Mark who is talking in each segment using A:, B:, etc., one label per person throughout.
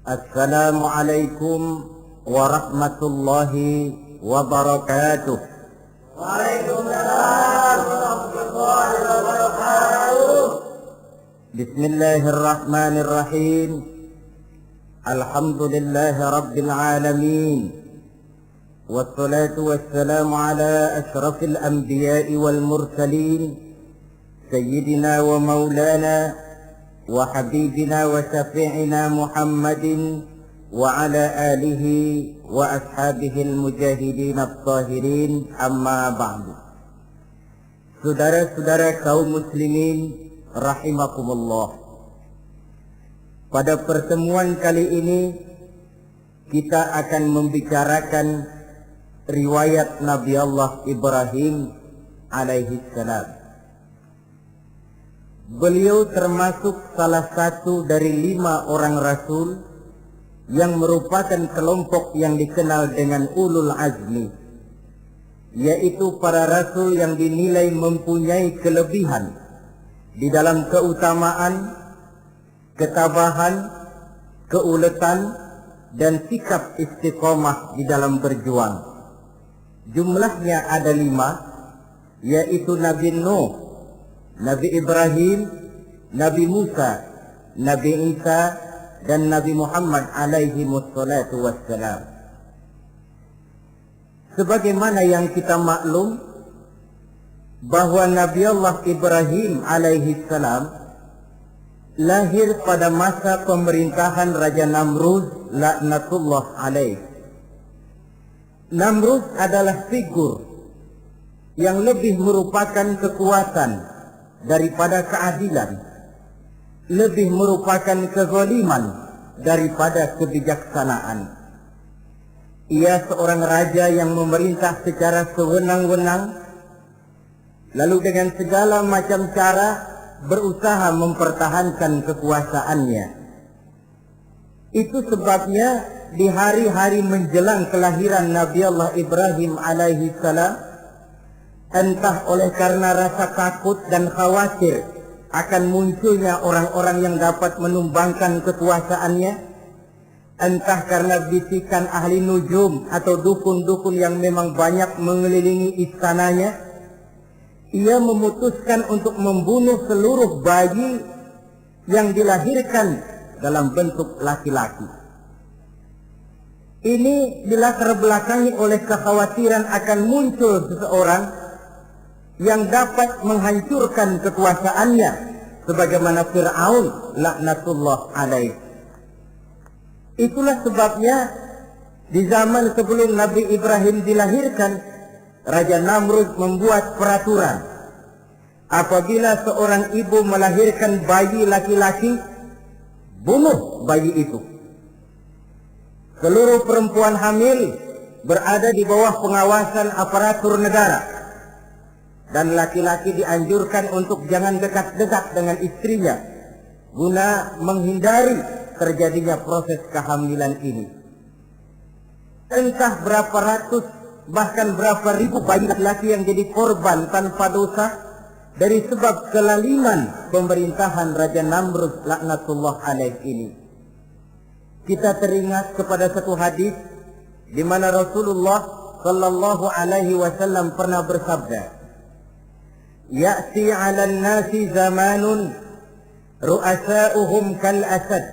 A: Assalamualaikum warahmatullahi wabarakatuh.
B: Waalaikumsalam warahmatullahi wabarakatuh.
A: Bismillahirrahmanirrahim. Alhamdulillahi rabbil alamin. Wassalatu wassalamu ala ashrafil anbiya'i wal mursalin. Sayyidina wa maulana wa habibina wa syafi'ina Muhammadin wa ala alihi wa ashabihi al-mujahidin at-tahirin, amma ba'du. Saudara-saudara kaum muslimin rahimakumullah. Pada pertemuan kali ini kita akan membicarakan riwayat Nabi Allah Ibrahim alaihi salam. Beliau termasuk salah satu dari 5 orang rasul yang merupakan kelompok yang dikenal dengan ulul azmi, yaitu para rasul yang dinilai mempunyai kelebihan di dalam keutamaan, ketabahan, keuletan, dan sikap istiqomah di dalam berjuang. Jumlahnya ada 5, yaitu Nabi Nuh, Nabi Ibrahim, Nabi Musa, Nabi Isa, dan Nabi Muhammad alaihi wassalatu wassalam. Sebagaimana yang kita maklum bahwa Nabi Allah Ibrahim alaihi salam lahir pada masa pemerintahan Raja Namrud laknatullah alaih. Namrud adalah figur yang lebih merupakan kekuatan daripada keadilan, lebih merupakan kezaliman daripada kebijaksanaan. Ia seorang raja yang memerintah secara sewenang-wenang, lalu dengan segala macam cara berusaha mempertahankan kekuasaannya. Itu sebabnya di hari-hari menjelang kelahiran Nabi Allah Ibrahim alaihi salam, entah oleh karena rasa takut dan khawatir akan munculnya orang-orang yang dapat menumbangkan kekuasaannya, entah karena bisikan ahli nujum atau dukun-dukun yang memang banyak mengelilingi istananya, ia memutuskan untuk membunuh seluruh bayi yang dilahirkan dalam bentuk laki-laki. Ini dilatar belakangi oleh kekhawatiran akan muncul seseorang yang dapat menghancurkan kekuasaannya, sebagaimana Fir'aun laknatullah alaih. Itulah sebabnya di zaman sebelum Nabi Ibrahim dilahirkan, Raja Namrud membuat peraturan. Apabila seorang ibu melahirkan bayi laki-laki, bunuh bayi itu. Seluruh perempuan hamil berada di bawah pengawasan aparatur negara, dan laki-laki dianjurkan untuk jangan dekat-dekat dengan istrinya guna menghindari terjadinya proses kehamilan ini. Entah berapa ratus bahkan berapa ribu bayi laki-laki yang jadi korban tanpa dosa dari sebab kelaliman pemerintahan Raja Namrud laknatullah alaih ini. Kita teringat kepada satu hadis di mana Rasulullah sallallahu alaihi wasallam pernah bersabda, ya'ti 'alan nasi zamanun ru'asa'uhum kal asad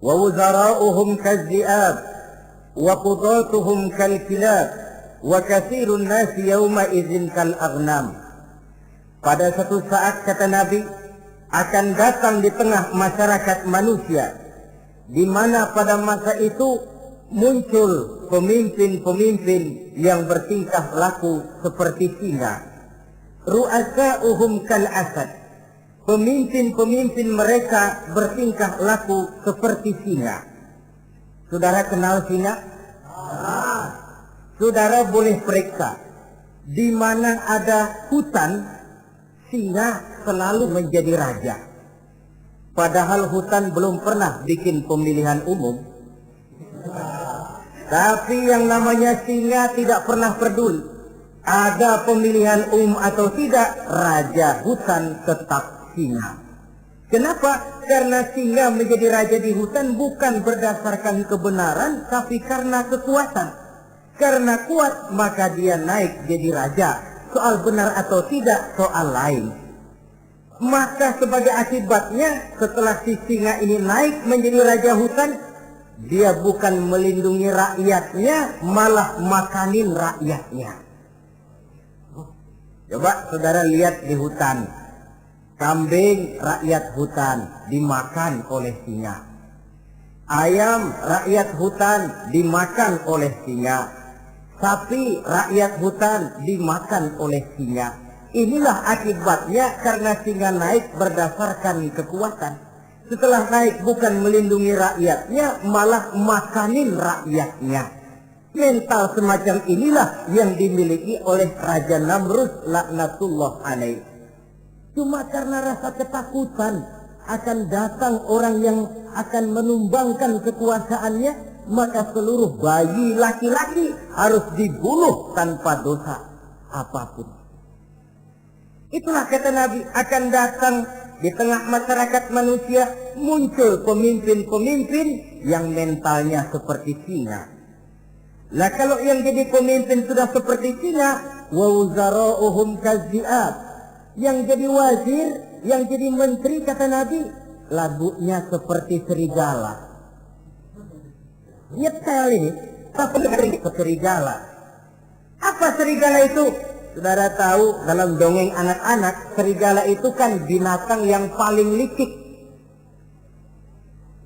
A: wa wuzara'uhum kaz-zi'ab wa qudatuhum kal kilab wa katsirun nasi yawma idzin kal aghnam. Pada satu saat, kata Nabi, akan datang di tengah masyarakat manusia, di mana pada masa itu muncul pemimpin-pemimpin yang bertingkah laku seperti singa. Ru'asa'uhum kal asad. Pemimpin-pemimpin mereka bertingkah laku seperti singa. Saudara kenal singa? Saudara boleh periksa, di mana ada hutan, singa selalu menjadi raja. Padahal hutan belum pernah bikin pemilihan umum. Tapi yang namanya singa tidak pernah peduli. Ada pemilihan umum atau tidak, raja hutan tetap singa. Kenapa? Karena singa menjadi raja di hutan bukan berdasarkan kebenaran, tapi karena kekuatan. Karena kuat, maka dia naik jadi raja. Soal benar atau tidak, soal lain. Maka sebagai akibatnya, setelah si singa ini naik menjadi raja hutan, dia bukan melindungi rakyatnya, malah makanin rakyatnya. Coba saudara lihat di hutan. Kambing rakyat hutan dimakan oleh singa. Ayam rakyat hutan dimakan oleh singa. Sapi rakyat hutan dimakan oleh singa. Inilah akibatnya karena singa naik berdasarkan kekuatan. Setelah naik bukan melindungi rakyatnya, malah makanin rakyatnya. Mental semacam inilah yang dimiliki oleh Raja Namrud laknatullah alaih. Cuma karena rasa ketakutan akan datang orang yang akan menumbangkan kekuasaannya, maka seluruh bayi laki-laki harus dibunuh tanpa dosa apapun. Itulah kata Nabi, akan datang di tengah masyarakat manusia muncul pemimpin-pemimpin yang mentalnya seperti singa. Lah kalau yang jadi pemimpin sudah seperti singa, wa wuzara'uhum kaz-zi'ab. Yang jadi wazir, yang jadi menteri, kata Nabi, lagunya seperti serigala. Nyetel ini, tapi serigala. Apa serigala itu? Saudara tahu dalam dongeng anak-anak, serigala itu kan binatang yang paling licik.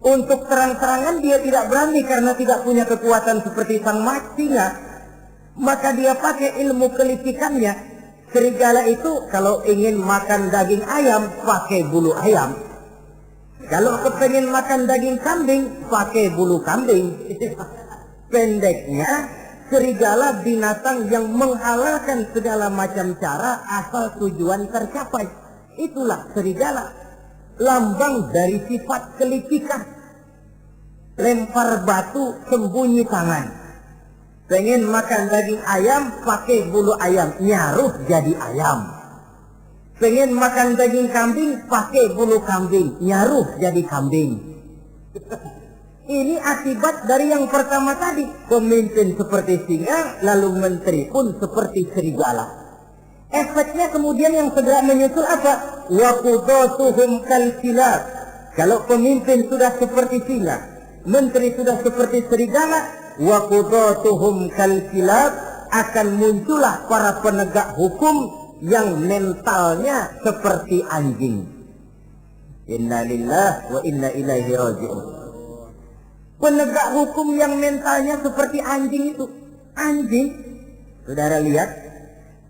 A: Untuk terang-terangan dia tidak berani karena tidak punya kekuatan seperti sang singa. Maka dia pakai ilmu kelicikannya. Serigala itu kalau ingin makan daging ayam, pakai bulu ayam. Kalau kepengen makan daging kambing, pakai bulu kambing. Pendeknya, serigala binatang yang menghalalkan segala macam cara asal tujuan tercapai. Itulah serigala. Lambang dari sifat kelicikan. Lempar batu, sembunyi tangan. Pengen makan daging ayam, pakai bulu ayam, nyaruh jadi ayam. Pengen makan daging kambing, pakai bulu kambing, nyaruh jadi kambing. Ini akibat dari yang pertama tadi. Pemimpin seperti singa, lalu menteri pun seperti serigala. Efeknya kemudian yang segera menyusul apa? Wa qudatuhum kal kilab. Kalau pemimpin sudah seperti singa, menteri sudah seperti serigala, wa qudatuhum kal kilab, akan muncullah para penegak hukum yang mentalnya seperti anjing. Inna lillahi wa inna ilaihi raji'un. Penegak hukum yang mentalnya seperti anjing itu. Anjing, saudara lihat,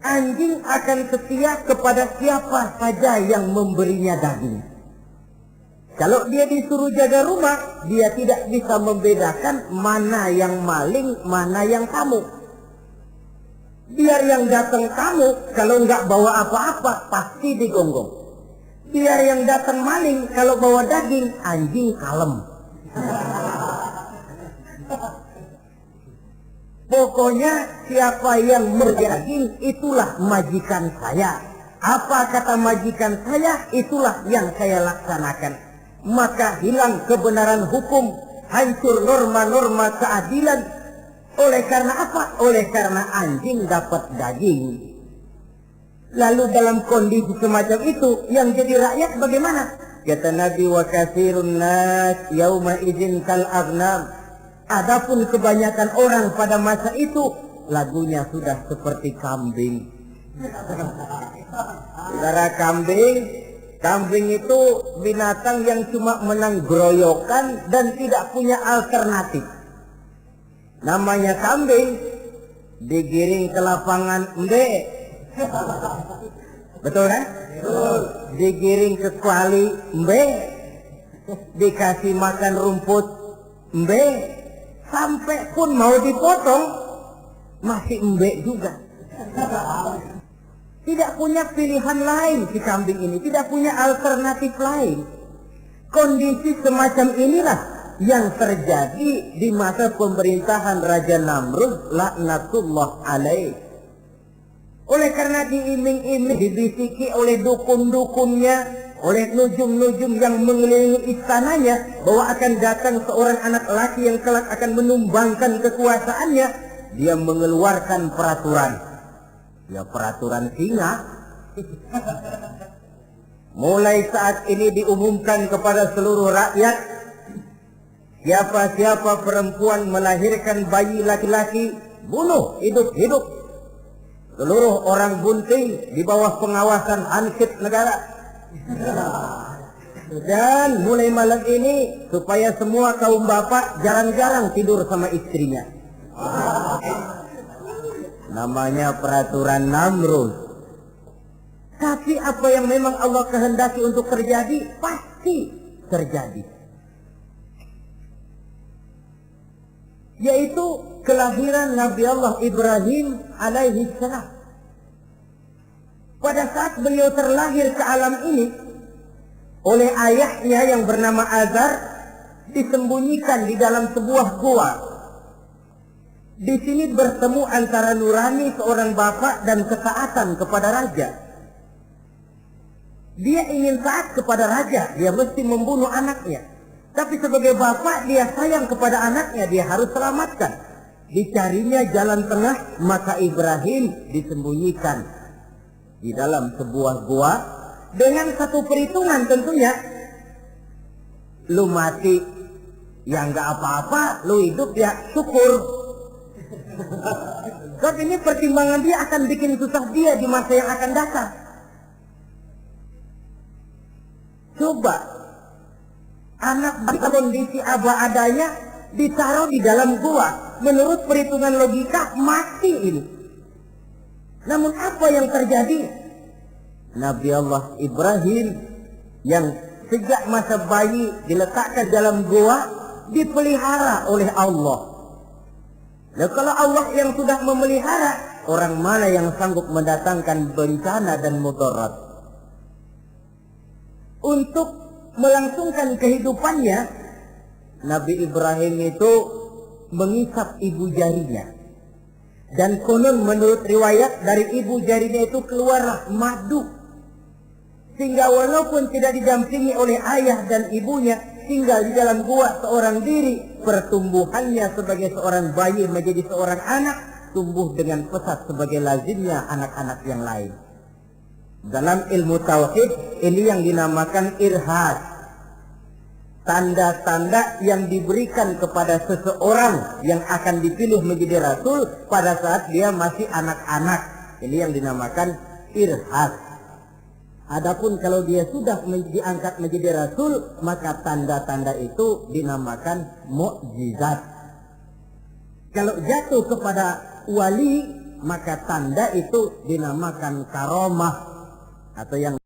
A: anjing akan setia kepada siapa saja yang memberinya daging. Kalau dia disuruh jaga rumah, dia tidak bisa membedakan mana yang maling, mana yang tamu. Biar yang datang tamu, kalau nggak bawa apa-apa, pasti digonggong. Biar yang datang maling, kalau bawa daging, anjing kalem. Pokoknya siapa yang berdaging, itulah majikan saya. Apa kata majikan saya, itulah yang saya laksanakan. Maka hilang kebenaran hukum, hancur norma-norma keadilan. Oleh karena apa? Oleh karena anjing dapat daging. Lalu dalam kondisi semacam itu yang jadi rakyat bagaimana? Kata Nabi, wa katsirun nas yauma idzin kal aghnam. Adapun kebanyakan orang pada masa itu lagunya sudah seperti kambing. Saudara, kambing itu binatang yang cuma menang groyokan dan tidak punya alternatif. Namanya kambing, digiring ke lapangan embe. Betul kan? Betul. Digiring ke kuali embe, dikasih makan rumput embe, sampai pun mau dipotong masih embe juga. Tidak punya pilihan lain si kambing ini, tidak punya alternatif lain. Kondisi semacam inilah yang terjadi di masa pemerintahan Raja Namrud laknatullah alaih. Oleh karena diiming-iming, dibisiki oleh dukun-dukunnya, oleh nujum-nujum yang mengelilingi istananya bahwa akan datang seorang anak laki yang kelak akan menumbangkan kekuasaannya, dia mengeluarkan peraturan. Ya, peraturan singa. Mulai saat ini diumumkan kepada seluruh rakyat, siapa-siapa perempuan melahirkan bayi laki-laki, bunuh hidup-hidup. Seluruh orang bunting di bawah pengawasan Ansip negara. Dan mulai malam ini supaya semua kaum bapak jarang-jarang tidur sama istrinya. Namanya peraturan Namrud. Tapi apa yang memang Allah kehendaki untuk terjadi pasti terjadi. Yaitu kelahiran Nabi Allah Ibrahim alaihi salam. Pada saat beliau terlahir ke alam ini oleh ayahnya yang bernama Azar, disembunyikan di dalam sebuah gua. Di sini bertemu antara nurani seorang bapak dan ketaatan kepada raja. Dia ingin taat kepada raja, dia mesti membunuh anaknya. Tapi sebagai bapak dia sayang kepada anaknya, dia harus selamatkan. Dicarinya jalan tengah, maka Ibrahim disembunyikan di dalam sebuah gua dengan satu perhitungan tentunya. Lu mati ya nggak apa-apa, lu hidup ya syukur. Tapi ini pertimbangan dia akan bikin susah dia di masa yang akan datang. Coba anak dalam kondisi apa adanya ditaruh di dalam gua, menurut perhitungan logika mati ini. Namun apa yang terjadi? Nabi Allah Ibrahim yang sejak masa bayi diletakkan dalam gua dipelihara oleh Allah. Nah, kalau Allah yang sudah memelihara, orang mana yang sanggup mendatangkan bencana dan mudarat? Untuk melangsungkan kehidupannya, Nabi Ibrahim itu mengisap ibu jarinya. Dan konon menurut riwayat dari ibu jarinya itu keluarlah madu. Sehingga walaupun tidak didampingi oleh ayah dan ibunya, tinggal di dalam gua seorang diri, pertumbuhannya sebagai seorang bayi menjadi seorang anak, tumbuh dengan pesat sebagai lazimnya anak-anak yang lain. Dalam ilmu tauhid ini yang dinamakan irhad. Tanda-tanda yang diberikan kepada seseorang yang akan dipilih menjadi rasul pada saat dia masih anak-anak. Ini yang dinamakan irhad. Adapun kalau dia sudah diangkat menjadi rasul, maka tanda-tanda itu dinamakan mukjizat. Kalau jatuh kepada wali, maka tanda itu dinamakan karomah atau yang